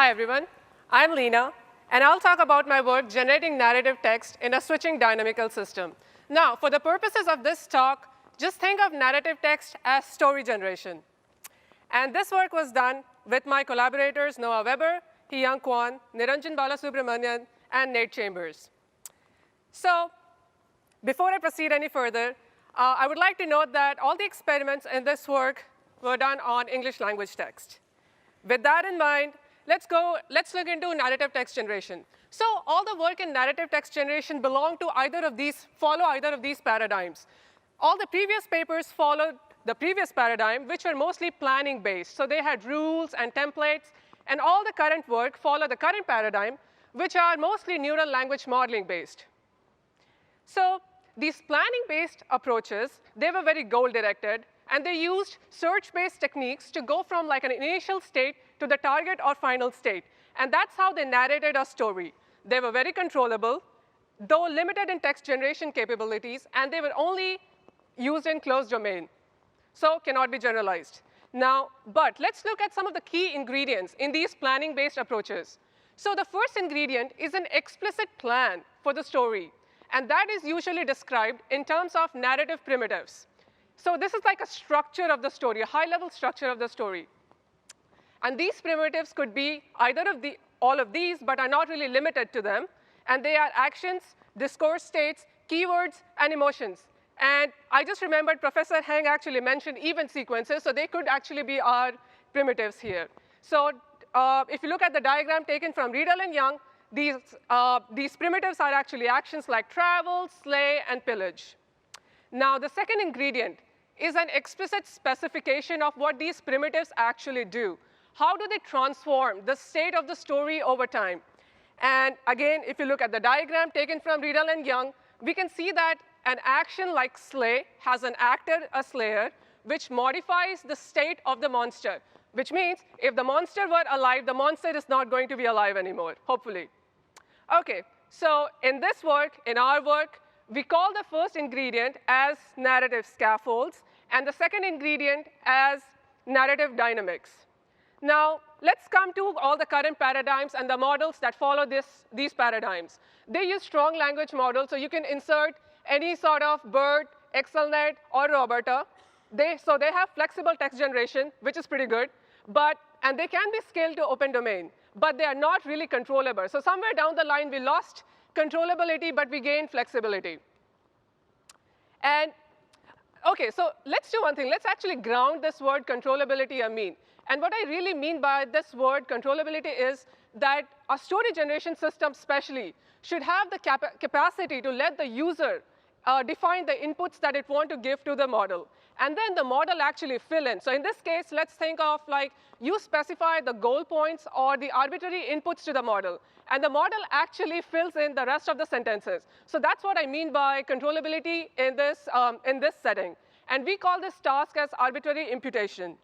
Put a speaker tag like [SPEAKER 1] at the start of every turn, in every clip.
[SPEAKER 1] Hi, everyone. I'm Lena, and I'll talk about my work generating narrative text in a switching dynamical system. Now, for the purposes of this talk, just think of narrative text as story generation. And this work was done with my collaborators, Noah Weber, Hee-Young Kwon, Niranjan Balasubramanian, and Nate Chambers. So before I proceed any further, I would like to note that all the experiments in this work were done on English language text. With that in mind, let's look into narrative text generation. So all the work in narrative text generation follow either of these paradigms. All the previous papers followed the previous paradigm, which were mostly planning-based. So they had rules and templates, and all the current work follow the current paradigm, which are mostly neural language modeling-based. So these planning-based approaches, they were very goal-directed, and they used search-based techniques to go from like an initial state to the target or final state. And that's how they narrated a story. They were very controllable, though limited in text generation capabilities, and they were only used in closed domain, so cannot be generalized. Now, but let's look at some of the key ingredients in these planning-based approaches. So the first ingredient is an explicit plan for the story, and that is usually described in terms of narrative primitives. So this is like a structure of the story, a high-level structure of the story. And these primitives could be either of all of these, but are not really limited to them. And they are actions, discourse states, keywords, and emotions. And I just remembered Professor Heng actually mentioned event sequences, so they could actually be our primitives here. So if you look at the diagram taken from Riedel and Young, these primitives are actually actions like travel, slay, and pillage. Now, the second ingredient is an explicit specification of what these primitives actually do. How do they transform the state of the story over time? And again, if you look at the diagram taken from Riedel and Young, we can see that an action like slay has an actor, a slayer, which modifies the state of the monster, which means if the monster were alive, the monster is not going to be alive anymore, hopefully. OK, so in this work, in our work, we call the first ingredient as narrative scaffolds, and the second ingredient as narrative dynamics. Now, let's come to all the current paradigms and the models that follow these paradigms. They use strong language models, so you can insert any sort of BERT, ExcelNet, or Roberta. So they have flexible text generation, which is pretty good, and they can be scaled to open domain, but they are not really controllable. So somewhere down the line, we lost controllability, but we gained flexibility. And OK, so let's do one thing. Let's actually ground this word controllability a mean. And what I really mean by this word controllability is that a story generation system especially should have the capacity to let the user define the inputs that it wants to give to the model. And then the model actually fill in. So in this case, let's think of like you specify the goal points or the arbitrary inputs to the model. And the model actually fills in the rest of the sentences. So that's what I mean by controllability in this setting. And we call this task as arbitrary imputation.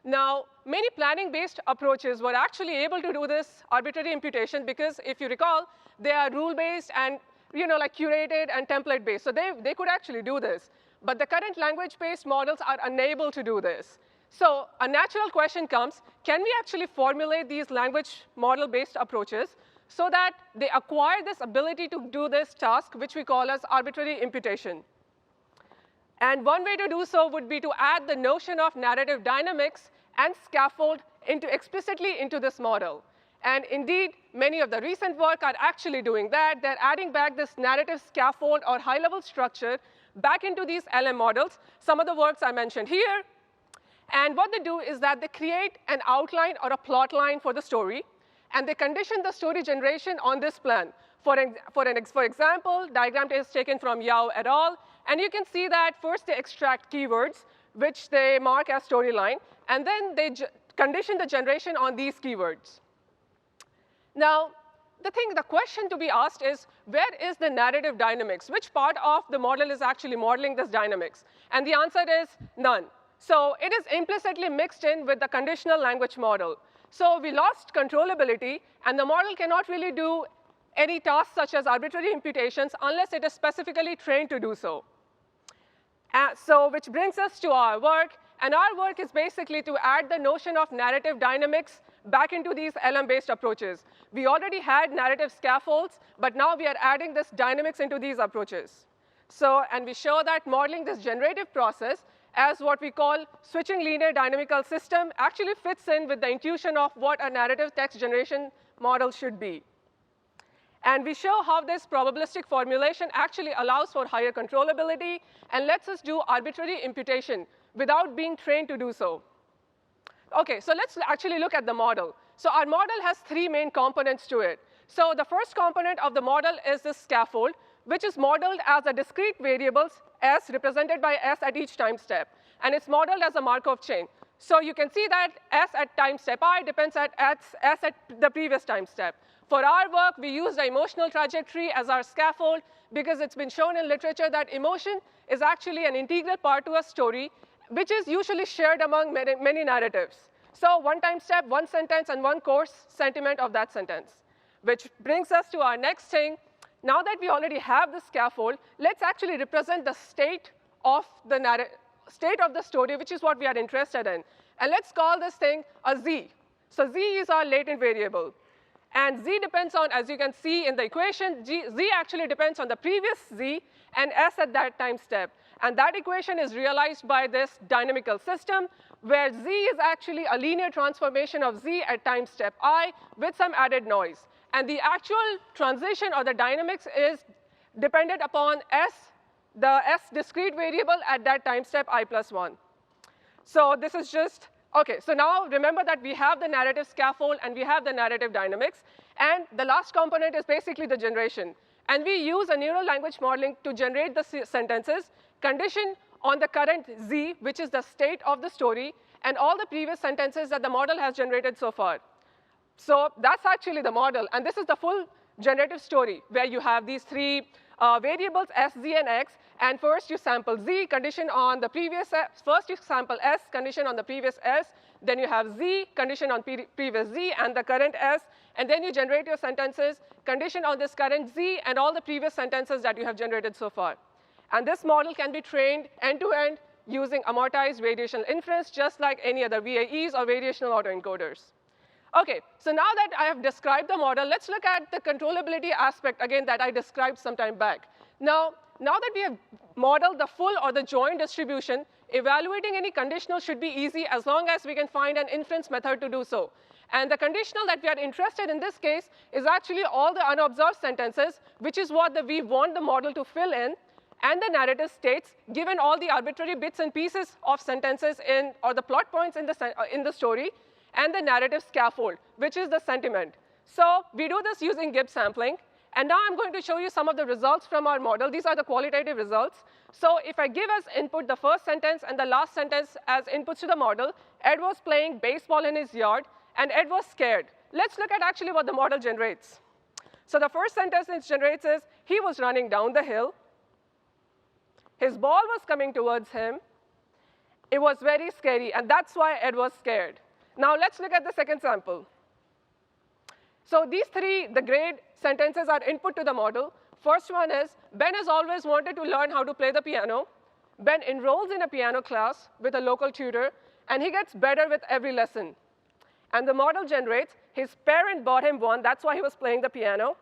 [SPEAKER 1] Now, many planning-based approaches were actually able to do this arbitrary imputation because, if you recall, they are rule-based and like curated and template-based. So they could actually do this. But the current language-based models are unable to do this. So a natural question comes, can we actually formulate these language model-based approaches so that they acquire this ability to do this task, which we call as arbitrary imputation? And one way to do so would be to add the notion of narrative dynamics and scaffold explicitly into this model. And indeed, many of the recent work are actually doing that. They're adding back this narrative scaffold or high-level structure back into these LM models, some of the works I mentioned here. And what they do is that they create an outline or a plot line for the story, and they condition the story generation on this plan. For example, diagram is taken from Yao et al. And you can see that first they extract keywords, which they mark as storyline, and then they condition the generation on these keywords. Now, the question to be asked is, where is the narrative dynamics? Which part of the model is actually modeling this dynamics? And the answer is none. So it is implicitly mixed in with the conditional language model. So we lost controllability, and the model cannot really do any tasks such as arbitrary imputations unless it is specifically trained to do so. So which brings us to our work. And our work is basically to add the notion of narrative dynamics back into these LM-based approaches. We already had narrative scaffolds, but now we are adding this dynamics into these approaches. So, and we show that modeling this generative process as what we call switching linear dynamical system actually fits in with the intuition of what a narrative text generation model should be. And we show how this probabilistic formulation actually allows for higher controllability and lets us do arbitrary imputation without being trained to do so. Okay, so let's actually look at the model. So our model has three main components to it. So the first component of the model is this scaffold, which is modeled as a discrete variables S represented by S at each time step. And it's modeled as a Markov chain. So you can see that S at time step I depends at S at the previous time step. For our work, we use the emotional trajectory as our scaffold because it's been shown in literature that emotion is actually an integral part to a story, which is usually shared among many narratives. So one time step, one sentence, and one course sentiment of that sentence, which brings us to our next thing. Now that we already have the scaffold, let's actually represent the state of the story, which is what we are interested in. And let's call this thing a Z. So Z is our latent variable. And Z depends on, as you can see in the equation, Z actually depends on the previous Z and S at that time step. And that equation is realized by this dynamical system, where Z is actually a linear transformation of Z at time step I with some added noise. And the actual transition or the dynamics is dependent upon S, the S discrete variable at that time step I plus 1. So this is just, OK, so now remember that we have the narrative scaffold and we have the narrative dynamics. And the last component is basically the generation. And we use a neural language modeling to generate the sentences conditioned on the current Z, which is the state of the story, and all the previous sentences that the model has generated so far. So that's actually the model. And this is the full generative story, where you have these three variables, S, Z, and X. And first, you sample Z conditioned on the previous S. First, you sample S conditioned on the previous S. Then you have Z conditioned on previous Z and the current S. And then you generate your sentences conditioned on this current Z and all the previous sentences that you have generated so far. And this model can be trained end-to-end using amortized variational inference, just like any other VAEs or variational autoencoders. OK, so now that I have described the model, let's look at the controllability aspect, again, that I described some time back. Now that we have modeled the full or the joint distribution, evaluating any conditional should be easy as long as we can find an inference method to do so. And the conditional that we are interested in this case is actually all the unobserved sentences, which is what we want the model to fill in, and the narrative states, given all the arbitrary bits and pieces of sentences or the plot points in the story, and the narrative scaffold, which is the sentiment. So we do this using Gibbs sampling. And now I'm going to show you some of the results from our model. These are the qualitative results. So if I give as input the first sentence and the last sentence as inputs to the model, Ed was playing baseball in his yard, and Ed was scared. Let's look at actually what the model generates. So the first sentence it generates is, he was running down the hill. His ball was coming towards him. It was very scary, and that's why Ed was scared. Now let's look at the second sample. So these three, the grade sentences are input to the model. First one is, Ben has always wanted to learn how to play the piano. Ben enrolls in a piano class with a local tutor, and he gets better with every lesson. And the model generates, his parent bought him one, that's why he was playing the piano.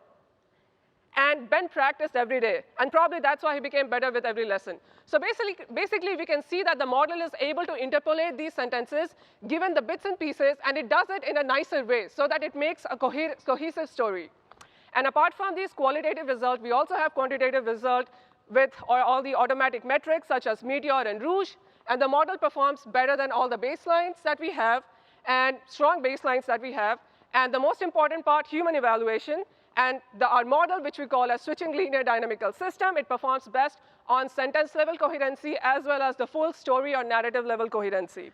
[SPEAKER 1] And Ben practiced every day, and probably that's why he became better with every lesson. So basically, we can see that the model is able to interpolate these sentences, given the bits and pieces, and it does it in a nicer way, so that it makes a cohesive story. And apart from these qualitative results, we also have quantitative results with all the automatic metrics, such as Meteor and Rouge, and the model performs better than all the baselines that we have, and strong baselines that we have. And the most important part, human evaluation. And our model, which we call a switching linear dynamical system, it performs best on sentence-level coherency as well as the full story or narrative-level coherency.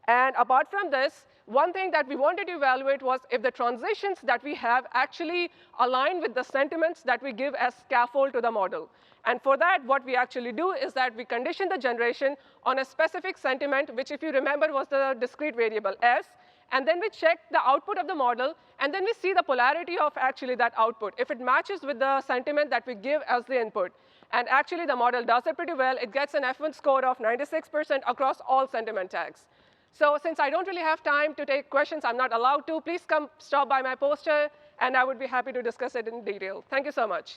[SPEAKER 1] And apart from this, one thing that we wanted to evaluate was if the transitions that we have actually align with the sentiments that we give as scaffold to the model. And for that, what we actually do is that we condition the generation on a specific sentiment, which, if you remember, was the discrete variable S. And then we check the output of the model, and then we see the polarity of actually that output, if it matches with the sentiment that we give as the input. And actually, the model does it pretty well. It gets an F1 score of 96% across all sentiment tags. So since I don't really have time to take questions, I'm not allowed to, please come stop by my poster, and I would be happy to discuss it in detail. Thank you so much.